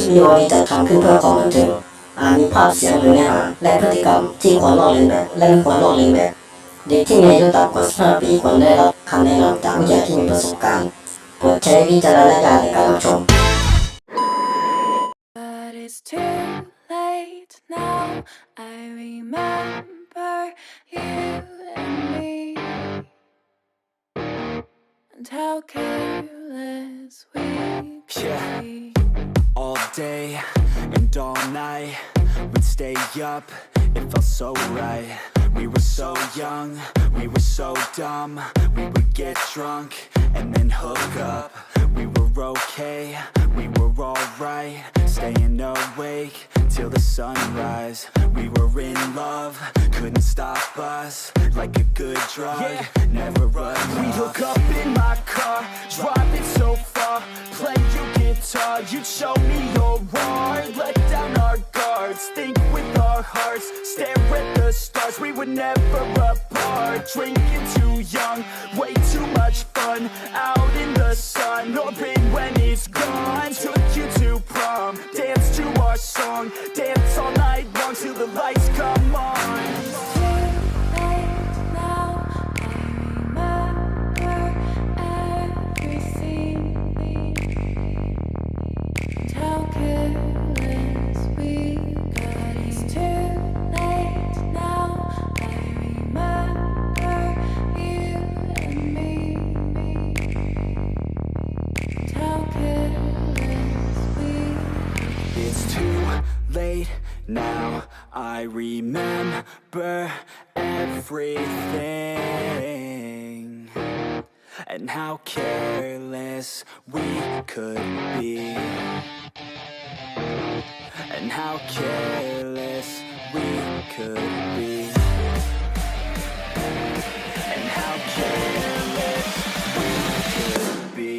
วิดีโอนี้จัดทำขึ้นเพื่อความบันเทิงอาจมีภาพเสียงหรือเนื้อหาและพฤติกรรมที่ควรลอกเลียนแบบและไม่ควรลอกเลียนแบบเด็กที่มีอายุต่ำกว่า15 ปีควรได้รับคำแนะนำจากผู้ใหญ่ที่มีประสบการณ์โปรดใช้วิจารณญาณในการรับชม But it's too late now. I remember you and me, and how careless we could be. All day and all night, we'd stay up, it felt so right. We were so young, we were so dumb. We would get drunk and then hook up. We were okay, we were alright. Staying awake till the sunrise. We were in love, couldn't stop us. Like a good drug, never run. We'd hook up in my car, driving so far. Play your guitar, you'd show me your art. Let down our guards, think with our hearts. Stare at the stars, we were never apart. Drinking too young, way too much fun. Out in the sun, or rain when it's gone. Took you to prom, dance to our song. Dance all night long till the lights come on. Late now, I remember everything and how careless we could be, and how careless we could be, and how careless we could be.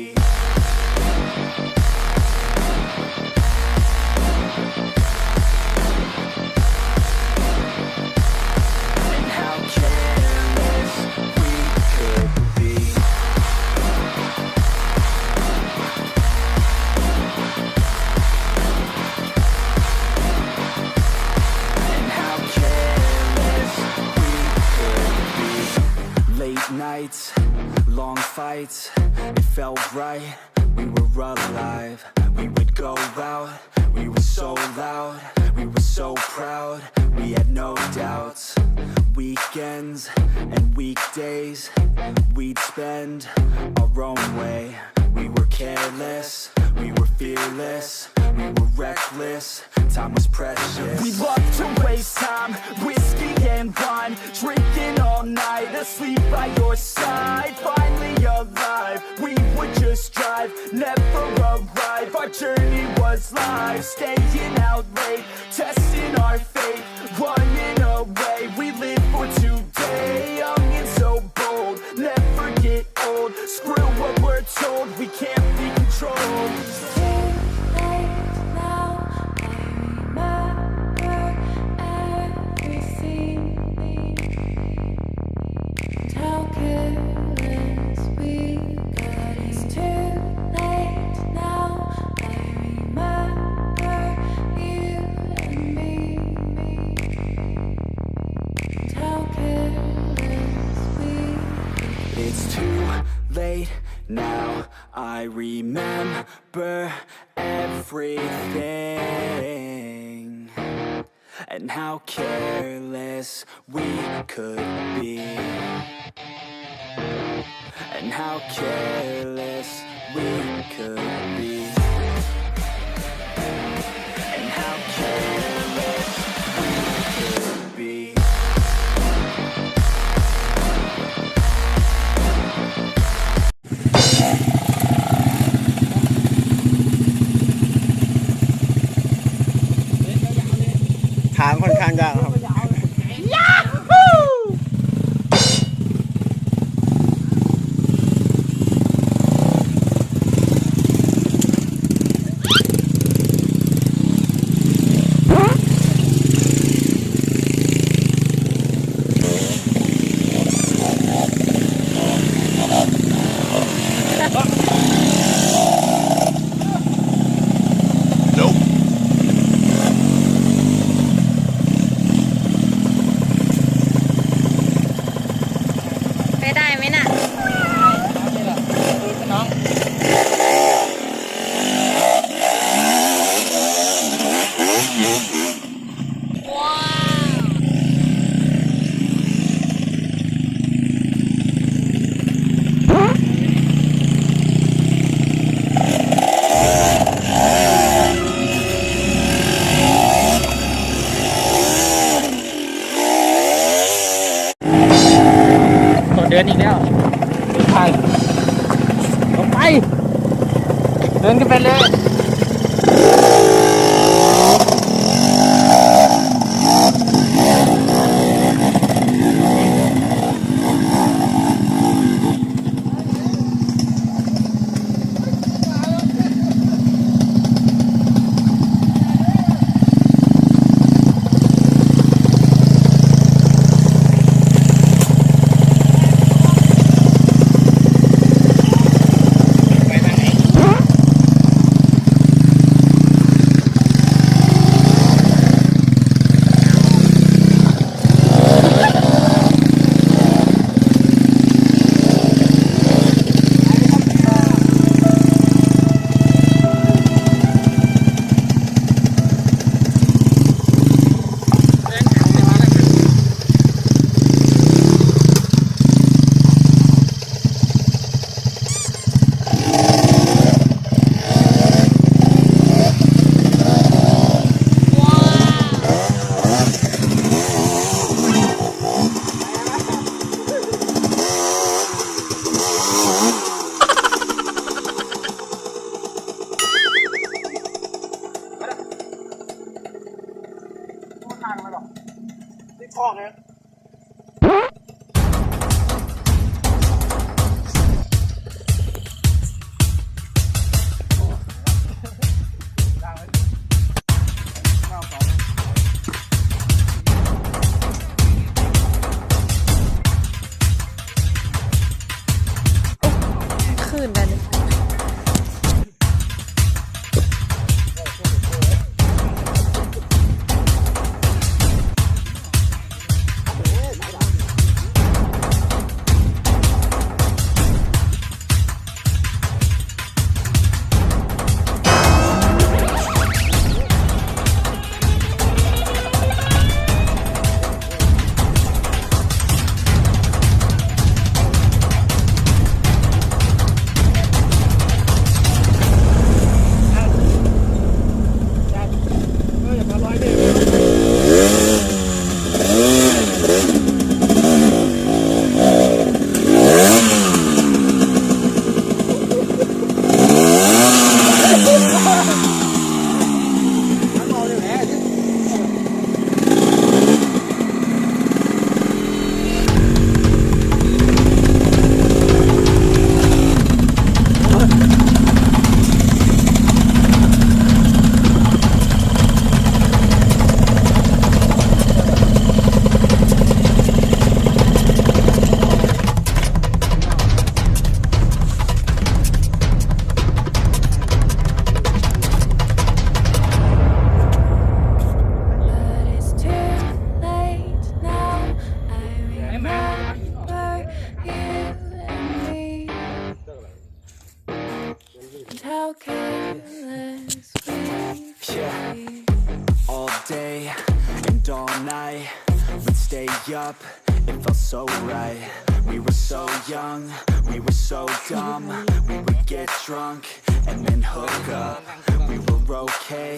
Nights, long fights, it felt right, we were alive. We would go out, we were so loud, we were so proud, we had no doubts. Weekends and weekdays, we'd spend our own way. We were careless, we were fearless, we were reckless, time was precious. We loved to waste time, whiskey and wine, drinking all night, asleep by your side. Finally alive, we would just drive, never arrive. Our journey was live, staying out late, testing our fate, running away. We live for today, young and so bold, never get old. Screw what we're told, we can't be controlled. It's too late now, I remember everything and how careless we could be, and how careless we could be, and how careless we could be. Kháค่อนข้างยากครับ ดินอีกแล้วไปลงไปเดินกันไปเลยUp, it felt so right. We were so young, we were so dumb. We would get drunk and then hook up. We were okay,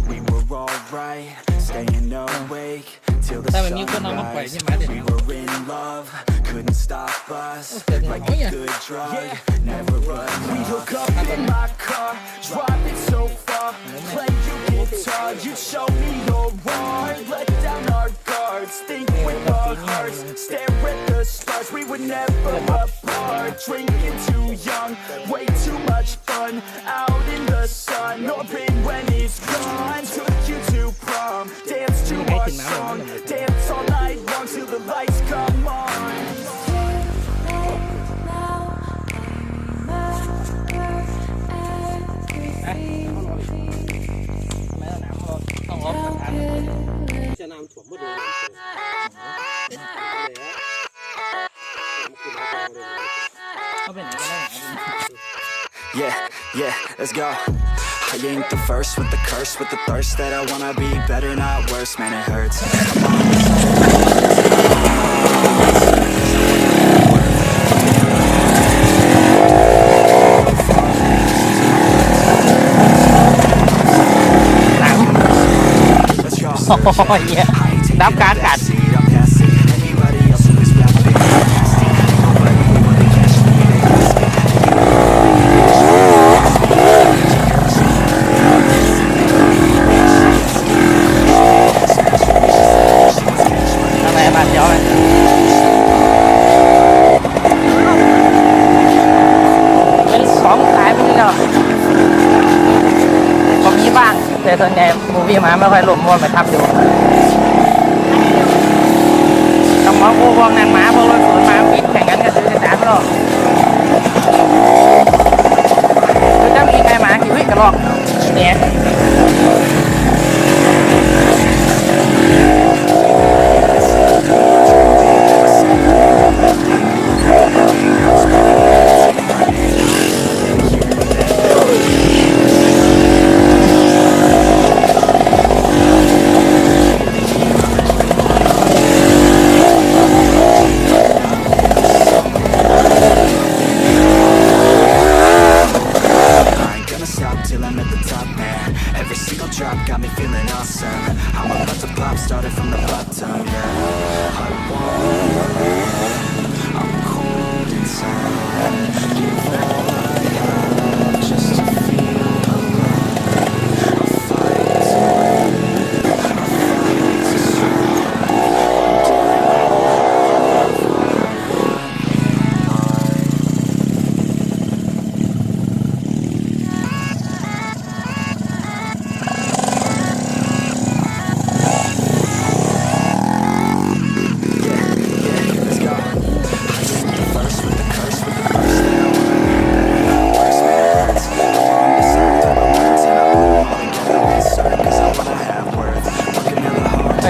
we were alright. Staying awake till the sunrise. We were in love, couldn't stop us. Like a good drug, never run. We hook up in my car, driving so far. Play your guitar, you show me your heart. Let down our guards, think with our hearts. Stare at the stars, we were never apart. Drinking too young, way too much fun. Out in the sun, no pain when it's gone. Took you to prom, dance to our song. Dance all night long till the lights come on. Yeah, let's go. I ain't the first with the curse, with the thirst that I wanna be better, not worse, man, it hurts. Let's go. โอ้ยเนี่ยดับการกัด มาไม่ค่อยหลบมันไปทับอยู่ต้องมองพวกนั้นหมาพวกรถสวนมาปิดแข่งกันก็ซื้อในสามรอบคือจะมีไงหมาขี่วิ่งกระรอกเนี่ย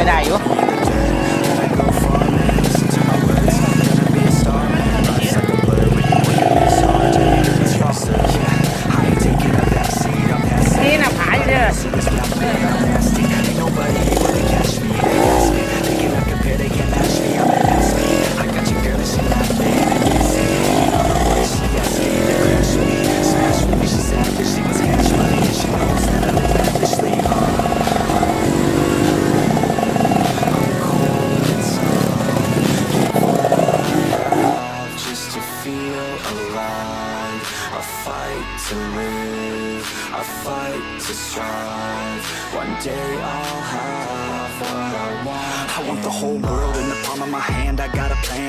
ได้อยู่นี่น่ะผาอยู่เด้อ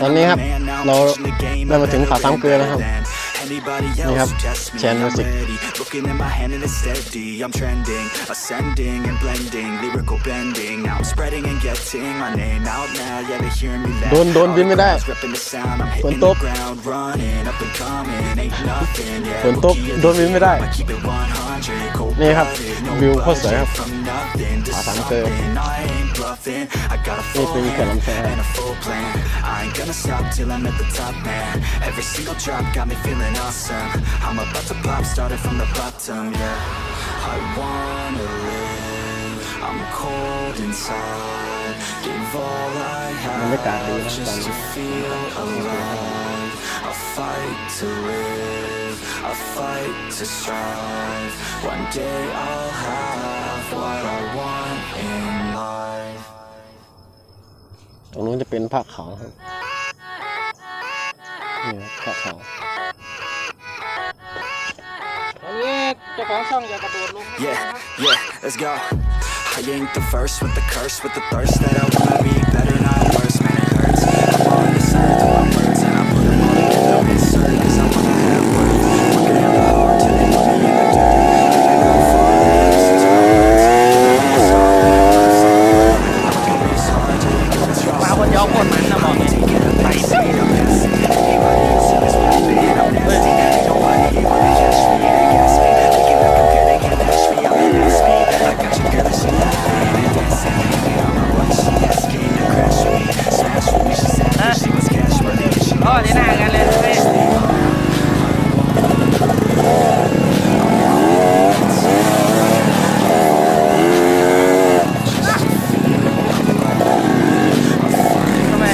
ตอนนี้ครับเราได้มาถึงผาสามเกลอแล้วครับนี่ครับแชนมิวสิกโดนบินไม่ได้ฝนตกโดนบินไม่ได้นี่ครับวิวโคตรสวยครับผาสามเกลอนี่เป็นเขื่อนลำแสนEvery single drop got me feeling awesome. I'm about to pop, started from the bottom, yeah. I wanna live, I'm cold inside. Give all I have just to feel alive. I fight to live, I fight to strive. One day I'll have what I want in life. ตรงนู้นจะเป็นภาคเขาครับนี่ภาคเขาอันนี้เจ้าของช่องอยากกระโดดลง Yeah, let's go. I ain't the first with the curse, with the thirst that I wanna be better, not worse. Man, it hurts. I'm on this earth with my words, and I put them all together, insert, cause I wanna have worth. Working hella hard till they put me in the dirt. And I go far, listen to my words. Giving this hard, giving this hard till they give this raw. มาบนยอคนมันนะบอกเลยไป Anybody else in this world, man, I'm nasty. Ain't nobody here wanna catch me, they gas me. They cannot compare, they can't match me, I'm an ass me. I got your girl, she laughing and dancing. And I'm not what she asking to crash with me. Smash with me, she said that she was cash money. She อ๋อเดี๋ยวหน้ากันเลยเว้ย ทำไม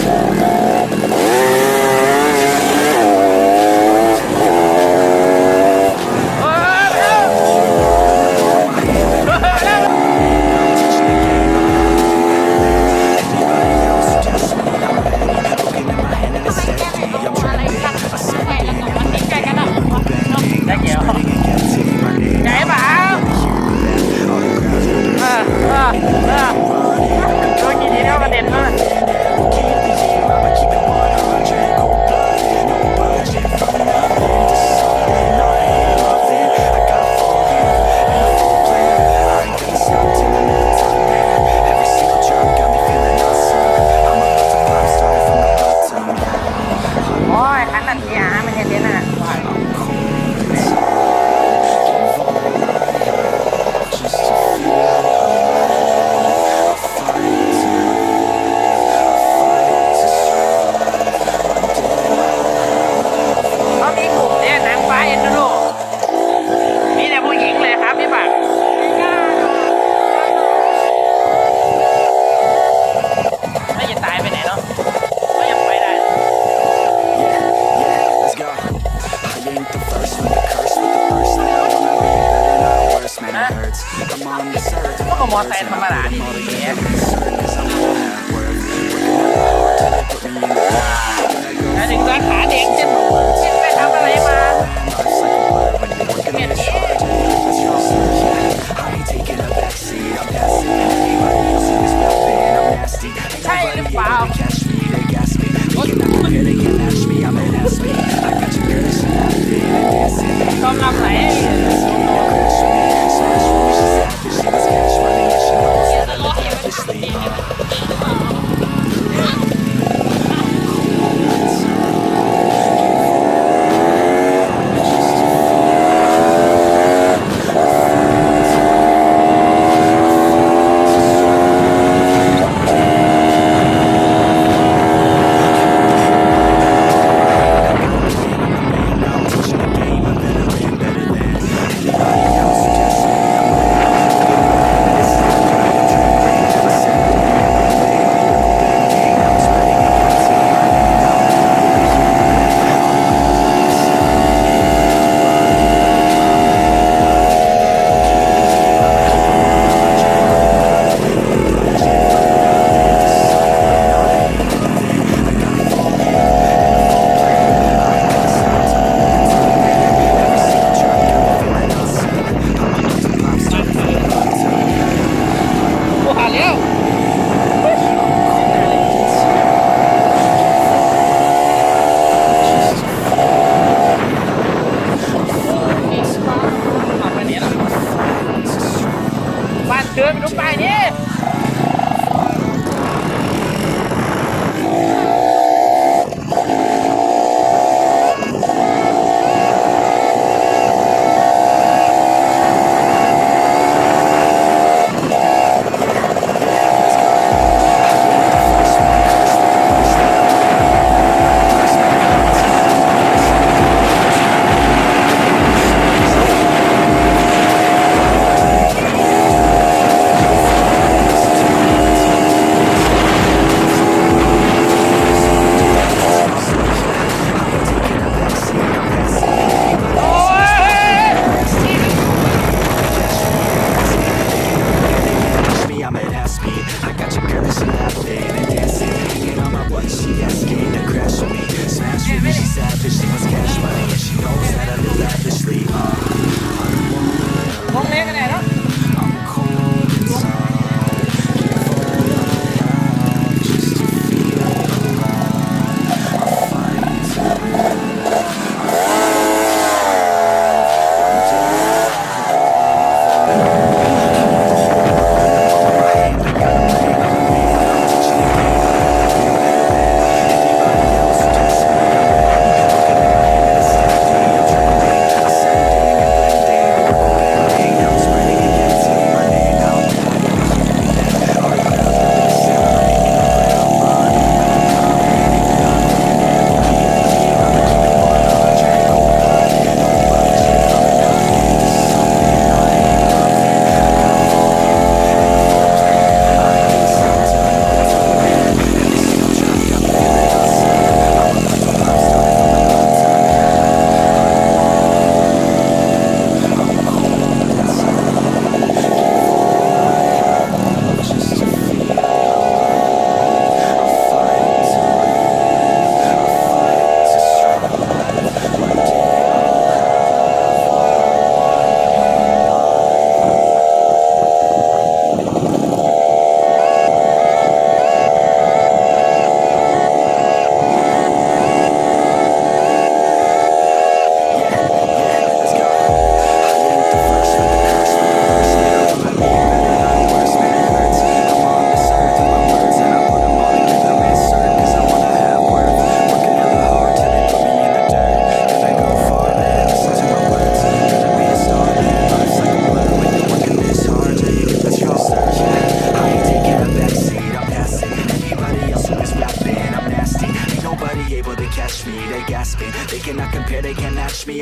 มอไซค์ธรรมดาดีๆเนี่ยแล้วถึงราขาเด็กจะไปทำอะไรมาเนี่ยใช่หรือเปล่าต้องทำไหนเดินไปดูป้ายนี้มองเล็กกันไหนเนาะ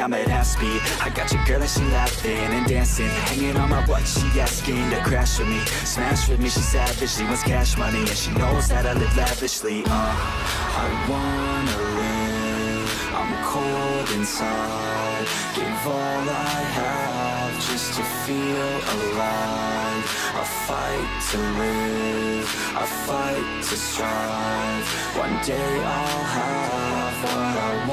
I'm at half speed. I got your girl and she laughing and dancing, hanging on my butt. She asking to crash with me, smash with me. She savage, she wants cash money, and she knows that I live lavishly. I wanna live. I'm cold inside. Give all I have just to feel alive. I fight to live, I fight to strive. One day I'll have what I want.